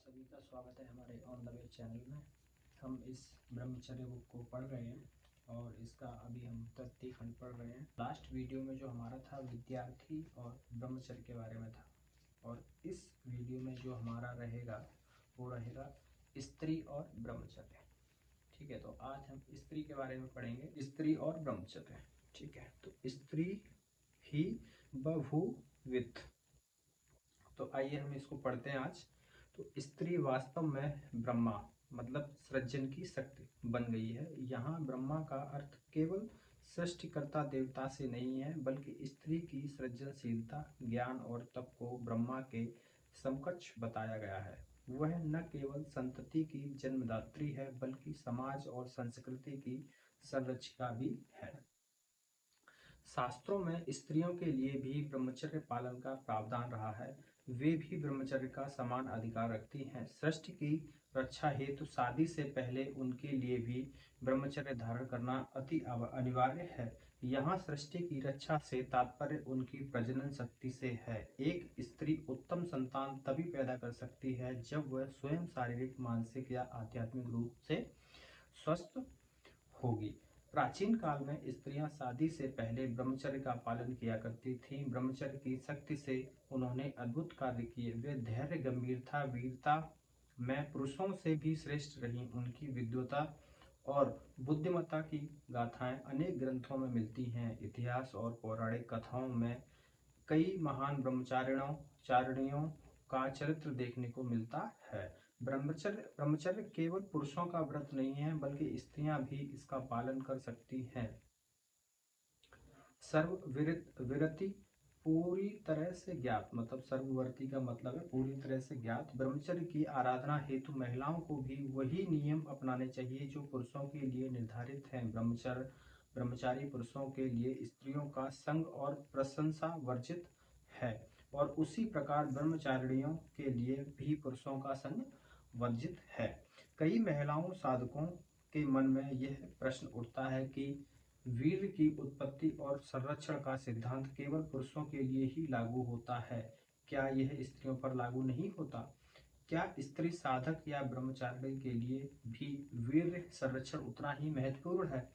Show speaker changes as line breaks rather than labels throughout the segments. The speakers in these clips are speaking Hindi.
सभी का स्वागत है हमारे ऑन द वे चैनल में। हम इस ब्रह्मचर्य बुक को पढ़ रहे हैं और इसका अभी हम तृतीय खंड पढ़ रहे हैं। लास्ट वीडियो में जो हमारा था विद्यार्थी और ब्रह्मचर्य के बारे में था, और इस वीडियो में जो हमारा रहेगा वो रहेगा स्त्री और ब्रह्मचर्य। ठीक है, तो आज हम स्त्री के बारे में पढ़ेंगे, स्त्री और ब्रह्मचर्य। ठीक है, तो स्त्री ही बहुविध। तो आइए हम इसको पढ़ते हैं आज। तो स्त्री वास्तव में ब्रह्मा मतलब सृजन की शक्ति बन गई है। यहाँ ब्रह्मा का अर्थ केवल सृष्टिकर्ता देवता से नहीं है, बल्कि स्त्री की सृजनशीलता, ज्ञान और तप को ब्रह्मा के समकक्ष बताया गया है। वह न केवल संतति की जन्मदात्री है, बल्कि समाज और संस्कृति की संरक्षिका भी है। शास्त्रों में स्त्रियों के लिए भी ब्रह्मचर्य पालन का प्रावधान रहा है। वे भी ब्रह्मचर्य का समान अधिकार रखती हैं। सृष्टि की रक्षा हेतु शादी से पहले उनके लिए भी ब्रह्मचर्य धारण करना अति अनिवार्य है। यहाँ सृष्टि की रक्षा से तात्पर्य उनकी प्रजनन शक्ति से है। एक स्त्री उत्तम संतान तभी पैदा कर सकती है जब वह स्वयं शारीरिक, मानसिक या आध्यात्मिक रूप से स्वस्थ होगी। प्राचीन काल में स्त्रियां शादी से पहले ब्रह्मचर्य का पालन किया करती थीं। ब्रह्मचर्य की शक्ति से उन्होंने अद्भुत कार्य किए। वे धैर्य, गंभीरता, वीरता में पुरुषों से भी श्रेष्ठ रहीं। उनकी विद्वता और बुद्धिमत्ता की गाथाएं अनेक ग्रंथों में मिलती हैं। इतिहास और पौराणिक कथाओं में कई महान ब्रह्मचारिणियों का चरित्र देखने को मिलता है। ब्रह्मचर्य केवल पुरुषों का व्रत नहीं है, बल्कि स्त्रियां भी इसका पालन कर सकती हैं। सर्वविरति पूरी तरह से ज्ञात, मतलब सर्ववर्ती का मतलब है पूरी तरह से ज्ञात। ब्रह्मचर्य की आराधना हेतु महिलाओं को भी वही नियम अपनाने चाहिए जो पुरुषों के लिए निर्धारित हैं। ब्रह्मचारी पुरुषों के लिए स्त्रियों का संग और प्रशंसा वर्जित है, और उसी प्रकार ब्रह्मचारिणियों के लिए भी पुरुषों का संग वर्जित है। कई महिलाओं साधकों के मन में यह प्रश्न उठता है कि वीर्य की उत्पत्ति और संरक्षण का सिद्धांत केवल पुरुषों के लिए ही लागू होता है, क्या यह स्त्रियों पर लागू नहीं होता? क्या स्त्री साधक या ब्रह्मचारिणी के लिए भी वीर्य संरक्षण उतना ही महत्वपूर्ण है?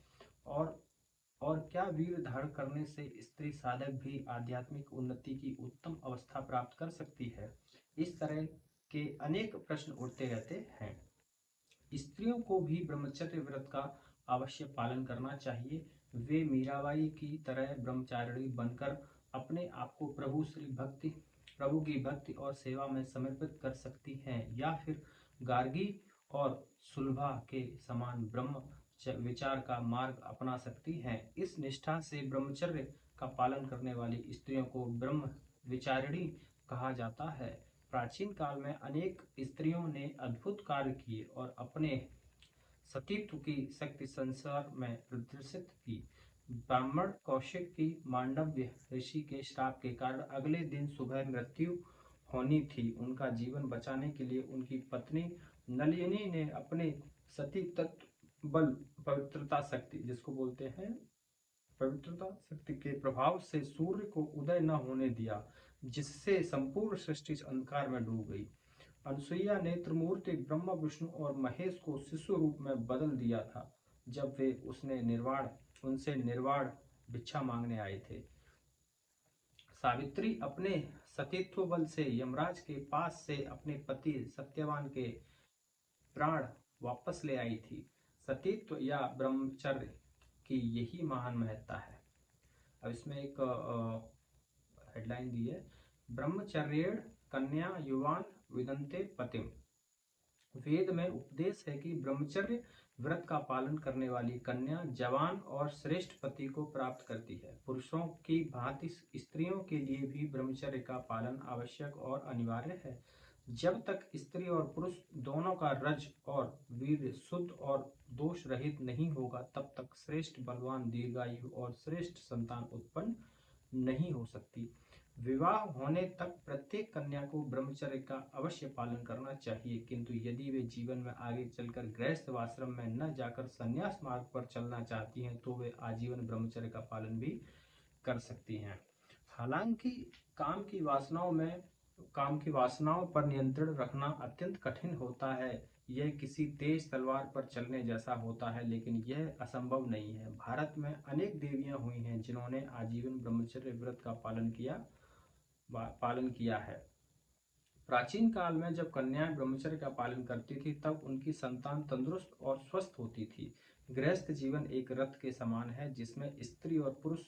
और क्या वीर्य धारण करने से स्त्री साधक भी आध्यात्मिक उन्नति की उत्तम अवस्था प्राप्त कर सकती है? इस तरह के अनेक प्रश्न उठते रहते हैं। स्त्रियों को भी ब्रह्मचर्य व्रत का अवश्य पालन करना चाहिए। वे मीराबाई की तरह ब्रह्मचारिणी बनकर अपने आप को प्रभु की भक्ति और सेवा में समर्पित कर सकती हैं, या फिर गार्गी और सुलभा के समान ब्रह्म विचार का मार्ग अपना सकती हैं। इस निष्ठा से ब्रह्मचर्य का पालन करने वाली स्त्रियों को ब्रह्म विचारिणी कहा जाता है। प्राचीन काल में अनेक स्त्रियों ने अद्भुत कार्य किए और अपने सतीत्व की शक्ति संसार में प्रदर्शित की। ब्राह्मण कौशिक की मांडव्य ऋषि के श्राप के कारण अगले दिन सुबह मृत्यु होनी थी। उनका जीवन बचाने के लिए उनकी पत्नी नलिनी ने अपने सती तत्व बल, पवित्रता शक्ति जिसको बोलते हैं पवित्रता शक्ति के प्रभाव से सूर्य को उदय न होने दिया, जिससे संपूर्ण सृष्टि अंधकार में डूब गई। अनसुईया ने त्रिमूर्ति ब्रह्मा, विष्णु और महेश को शिशु रूप में बदल दिया था जब वे उनसे निर्वाण भिक्षा मांगने आए थे। सावित्री अपने सतीत्व बल से यमराज के पास से अपने पति सत्यवान के प्राण वापस ले आई थी। सतीत्व या ब्रह्मचर्य की यही महान महत्ता है। अब इसमें एक हेडलाइन दी है, ब्रह्मचर्येण कन्या युवान विदन्ते पतिम। वेद में उपदेश है कि ब्रह्मचर्य व्रत का पालन करने वाली कन्या जवान और श्रेष्ठ पति को प्राप्त करती है। पुरुषों की भांति स्त्रियों के लिए भी ब्रह्मचर्य का पालन आवश्यक और अनिवार्य है। जब तक स्त्री और पुरुष दोनों का रज और वीर्य शुद्ध और दोष रहित नहीं होगा, तब तक श्रेष्ठ, बलवान, दीर्घायु और श्रेष्ठ संतान उत्पन्न नहीं हो सकती। विवाह होने तक प्रत्येक कन्या को ब्रह्मचर्य का अवश्य पालन करना चाहिए, किंतु यदि वे जीवन में आगे चलकर गृहस्थ आश्रम में न जाकर संन्यास मार्ग पर चलना चाहती हैं, तो वे आजीवन ब्रह्मचर्य का पालन भी कर सकती हैं। हालांकि काम की वासनाओं में काम की वासनाओं पर नियंत्रण रखना अत्यंत कठिन होता है। यह किसी तेज तलवार पर चलने जैसा होता है, लेकिन यह असंभव नहीं है। भारत में अनेक देवियां हुई हैं जिन्होंने आजीवन ब्रह्मचर्य व्रत का पालन किया है। प्राचीन काल में जब कन्याएं ब्रह्मचर्य का पालन करती थी, तब उनकी संतान तंदुरुस्त और स्वस्थ होती थी। गृहस्थ जीवन एक रथ के समान है जिसमें स्त्री और पुरुष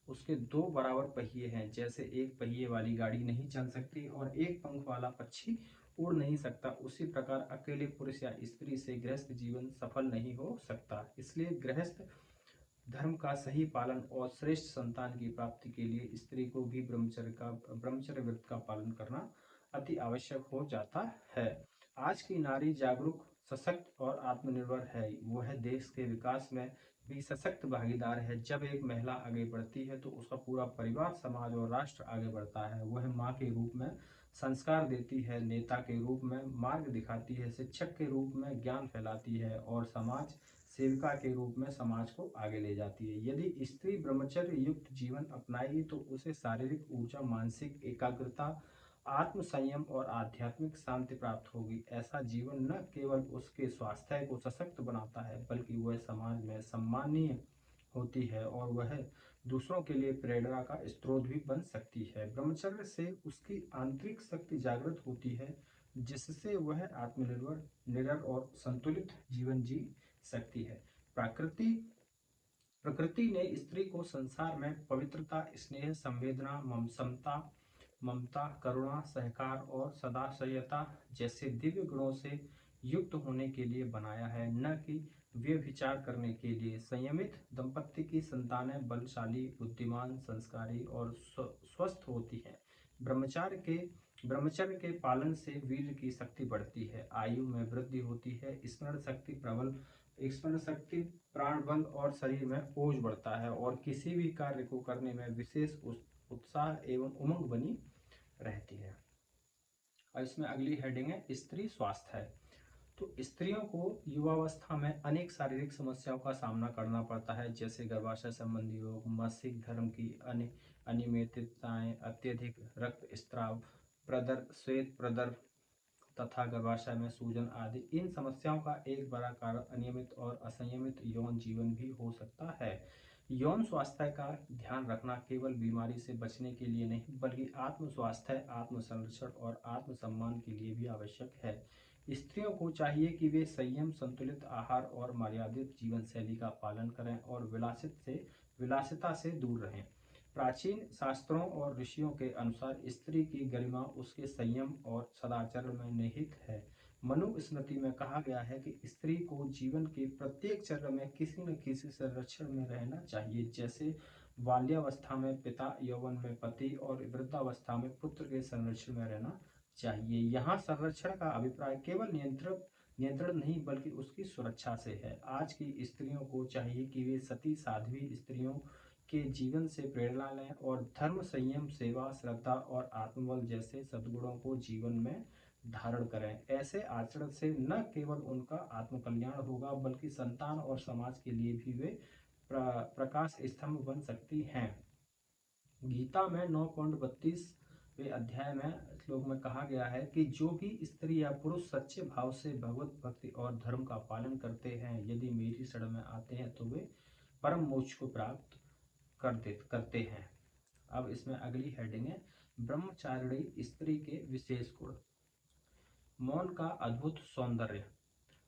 उसके दो बराबर पहिए हैं। जैसे एक पहिए वाली गाड़ी नहीं चल सकती और एक पंख वाला पक्षी उड़ नहीं सकता, उसी प्रकार अकेले पुरुष या स्त्री से गृहस्थ जीवन सफल नहीं हो सकता। इसलिए गृहस्थ धर्म का सही पालन और श्रेष्ठ संतान की प्राप्ति के लिए स्त्री को भी ब्रह्मचर्य व्रत का पालन करना अति आवश्यक हो जाता है। आज की नारी जागरूक, सशक्त और आत्मनिर्भर है। वह देश के विकास में भी सशक्त भागीदार है। जब एक महिला आगे बढ़ती है तो उसका पूरा परिवार, समाज और राष्ट्र आगे बढ़ता है। वह माँ के रूप में संस्कार देती है, नेता के रूप में मार्ग दिखाती है, शिक्षक के रूप में ज्ञान फैलाती है और समाज सेविका के रूप में समाज को आगे ले जाती है। यदि स्त्री ब्रह्मचर्य युक्त जीवन अपनाएगी तो उसे शारीरिक ऊर्जा, मानसिक एकाग्रता, आत्म संयम और आध्यात्मिक शांति प्राप्त होगी। ऐसा जीवन न केवल उसके स्वास्थ्य को सशक्त बनाता है, बल्कि वह समाज में सम्माननीय होती है और वह दूसरों के लिए प्रेरणा का स्रोत भी बन सकती है। ब्रह्मचर्य से उसकी आंतरिक शक्ति जागृत होती है, जिससे वह आत्मनिर्भर, निडर और संतुलित जीवन जी सकती है। प्रकृति प्रकृति ने स्त्री को संसार में पवित्रता, स्नेह, संवेदना, समता, ममता, करुणा, सहकार और सदाशयता जैसे दिव्य गुणों से युक्त होने के लिए बनाया है, न कि व्यभिचार करने के लिए। संयमित दंपत्ति की संतानें बलशाली, बुद्धिमान, संस्कारी और स्वस्थ होती हैं। ब्रह्मचर्य के पालन से वीर्य की शक्ति बढ़ती है, आयु में वृद्धि होती है, स्मरण शक्ति, प्राण बल और शरीर में ओज बढ़ता है और किसी भी कार्य को करने में विशेष उत्साह एवं उमंग बनी रहती है। और इसमें अगली हेडिंग है स्त्री स्वास्थ्य है। तो स्त्रियों को युवावस्था में अनेक शारीरिक समस्याओं का सामना करना पड़ता है, जैसे गर्भाशय संबंधी रोग, मासिक धर्म की अनियमितताएं, अत्यधिक रक्तस्राव, श्वेत प्रदर तथा गर्भाशय में सूजन आदि। इन समस्याओं का एक बड़ा कारण अनियमित और असंयमित यौन जीवन भी हो सकता है। यौन स्वास्थ्य का ध्यान रखना केवल बीमारी से बचने के लिए नहीं, बल्कि आत्म स्वास्थ्य, आत्म संरक्षण और आत्म सम्मान के लिए भी आवश्यक है। स्त्रियों को चाहिए कि वे संयम, संतुलित आहार और मर्यादित जीवन शैली का पालन करें और विलासिता से दूर रहें। प्राचीन शास्त्रों और ऋषियों के अनुसार स्त्री की गरिमा उसके संयम और सदाचार में निहित है। मनुस्मृति में कहा गया है कि स्त्री को जीवन के प्रत्येक चरण में किसी न किसी संरक्षण में रहना चाहिए, जैसे बाल्यावस्था में पिता, यौवन में पति और वृद्धावस्था में पुत्र के संरक्षण में रहना चाहिए। यहाँ संरक्षण का अभिप्राय केवल नियंत्रण नहीं, बल्कि उसकी सुरक्षा से है। आज की स्त्रियों को चाहिए कि वे सती साध्वी स्त्रियों के जीवन से प्रेरणा लें और धर्म, संयम, सेवा, श्रद्धा और आत्मबल जैसे सद्गुणों को जीवन में धारण करें। ऐसे आचरण से न केवल उनका आत्मकल्याण होगा, बल्कि संतान और समाज के लिए भी वे प्रकाश स्तंभ बन सकती हैं। गीता में 9.32वें अध्याय में श्लोक में कहा गया है कि जो भी स्त्री या पुरुष सच्चे भाव से भगवत भक्ति और धर्म का पालन करते हैं, यदि मेरी शरण में आते हैं तो वे परम मोक्ष को प्राप्त करते हैं। अब इसमें अगली हेडिंग है ब्रह्मचारिणी स्त्री के विशेष गुण। मौन का अद्भुत सौंदर्य।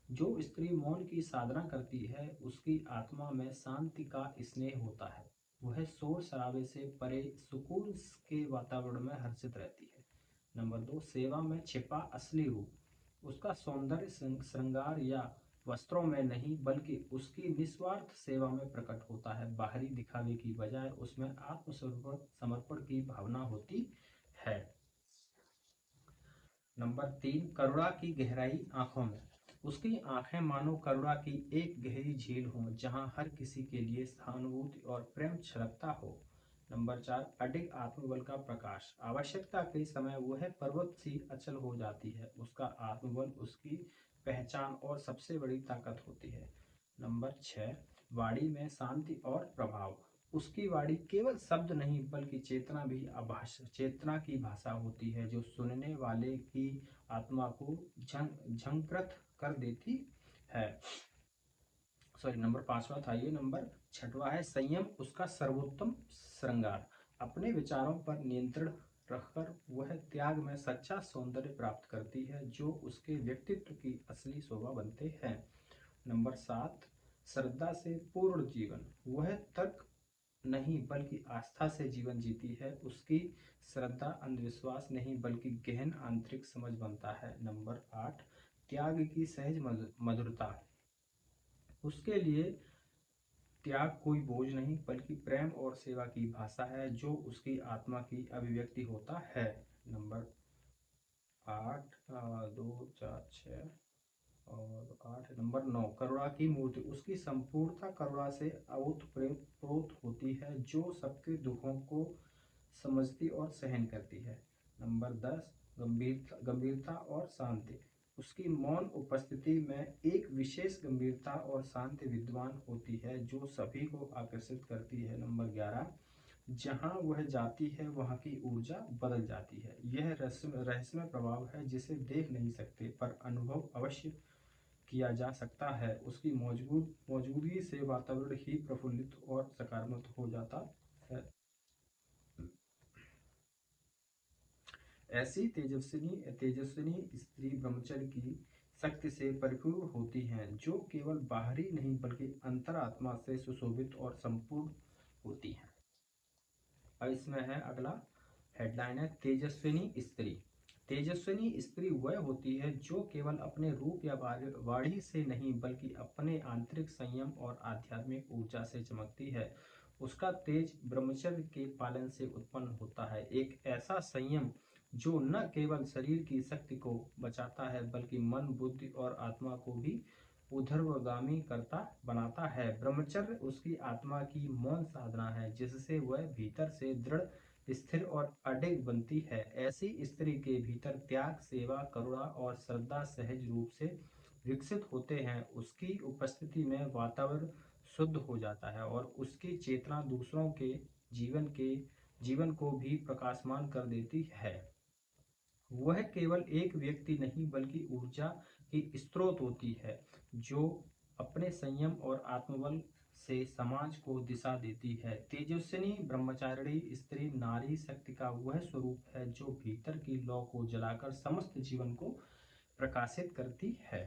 जो स्त्री मौन की साधना करती है, उसकी आत्मा में शांति का स्नेह होता है। वह शोर शराबे से परे सुकून के वातावरण में हर्षित रहती है। नंबर 2, सेवा में छिपा असली रूप। उसका सौंदर्य श्रृंगार या वस्त्रों में नहीं, बल्कि उसकी निस्वार्थ सेवा में प्रकट होता है। बाहरी दिखावे की बजाय उसमें आत्मसमर्पण की भावना होती है। नंबर 3, करुणा की गहराई आंखों में। उसकी आंखें मानो करुणा की एक गहरी झील हो, जहां हर किसी के लिए सहानुभूति और प्रेम छलकता हो। नंबर 4, अडिग आत्मबल का प्रकाश। आवश्यकता के समय वह पर्वत सी अचल हो जाती है। उसका आत्मबल उसकी पहचान और सबसे बड़ी ताकत होती है। नंबर 6, वाणी में शांति और प्रभाव। उसकी वाणी केवल शब्द नहीं बल्कि चेतना की भाषा होती है जो सुनने वाले की आत्मा को झंकृत कर देती है। सॉरी, नंबर 5वां था ये। नंबर 6वां है संयम उसका सर्वोत्तम श्रृंगार। अपने विचारों पर नियंत्रण रखकर वह त्याग में सच्चा सौंदर्य प्राप्त करती है जो उसके व्यक्तित्व की असली शोभा बनते हैं। नंबर 7, श्रद्धा से पूर्ण जीवन। वह तर्क नहीं बल्कि आस्था से जीवन जीती है। उसकी श्रद्धा अंधविश्वास नहीं बल्कि गहन आंतरिक समझ बनता है। नंबर 8, त्याग की सहज मधुरता। उसके लिए त्याग कोई बोझ नहीं बल्कि प्रेम और सेवा की भाषा है जो उसकी आत्मा की अभिव्यक्ति होता है। नंबर 8, 2, 4, 6 और 8, नंबर 9, करुणा की मूर्ति। उसकी संपूर्णता करुणा से ओतप्रोत होती है जो सबके दुखों को समझती और सहन करती है। नंबर 10, गंभीरता और शांति। उसकी मौन उपस्थिति में एक विशेष गंभीरता और शांति विद्वान होती है जो सभी को आकर्षित करती है। नंबर 11, जहाँ वह जाती है वहाँ की ऊर्जा बदल जाती है। यह रहस्यमय प्रभाव है जिसे देख नहीं सकते पर अनुभव अवश्य किया जा सकता है। उसकी मौजूदगी से वातावरण ही प्रफुल्लित और सकारात्मक हो जाता है। ऐसी तेजस्विनी स्त्री ब्रह्मचर्य की शक्ति से परिपूर्ण होती हैं जो केवल बाहरी नहीं बल्कि अंतरात्मा से सुशोभित और संपूर्ण होती हैं। अब इसमें है अगला हेडलाइन है तेजस्विनी स्त्री। तेजस्विनी स्त्री वह होती है जो केवल अपने रूप या वाणी से नहीं बल्कि अपने आंतरिक संयम और आध्यात्मिक ऊर्जा से चमकती है। उसका तेज ब्रह्मचर्य के पालन से उत्पन्न होता है, एक ऐसा संयम जो न केवल शरीर की शक्ति को बचाता है बल्कि मन, बुद्धि और आत्मा को भी ऊर्ध्वगामी करता बनाता है। ब्रह्मचर्य उसकी आत्मा की मौन साधना है जिससे वह भीतर से दृढ़, स्थिर और अडिग बनती है। ऐसी स्त्री के भीतर त्याग, सेवा, करुणा और श्रद्धा सहज रूप से विकसित होते हैं। उसकी उपस्थिति में वातावरण शुद्ध हो जाता है और उसकी चेतना दूसरों के जीवन को भी प्रकाशमान कर देती है। वह केवल एक व्यक्ति नहीं बल्कि ऊर्जा की स्रोत होती है जो अपने संयम और आत्मबल से समाज को दिशा देती है। तेजस्विनी ब्रह्मचारिणी स्त्री नारी शक्ति का वह स्वरूप है जो भीतर की लौ को जलाकर समस्त जीवन को प्रकाशित करती है।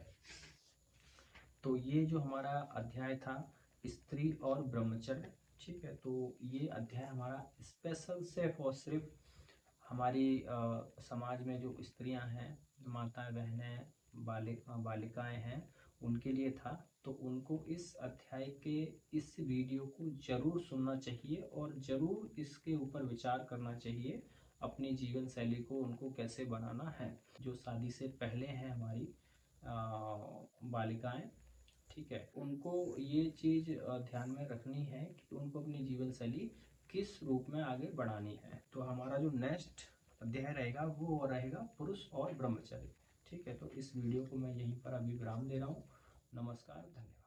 तो ये जो हमारा अध्याय था स्त्री और ब्रह्मचर्य, ठीक है, तो ये अध्याय हमारा स्पेशल सिर्फ और सिर्फ हमारी समाज में जो स्त्रियां हैं, माताएं, बहनें, बालिकाएं हैं, उनके लिए था। तो उनको इस अध्याय के इस वीडियो को जरूर सुनना चाहिए और जरूर इसके ऊपर विचार करना चाहिए। अपनी जीवन शैली को उनको कैसे बनाना है। जो शादी से पहले हैं हमारी बालिकाएं, ठीक है, उनको ये चीज़ ध्यान में रखनी है कि उनको अपनी जीवन शैली किस रूप में आगे बढ़ानी है। तो हमारा जो नेक्स्ट अध्याय रहेगा वो रहेगा पुरुष और ब्रह्मचर्य। ठीक है, तो इस वीडियो को मैं यहीं पर अभी विराम दे रहा हूँ। नमस्कार, धन्यवाद।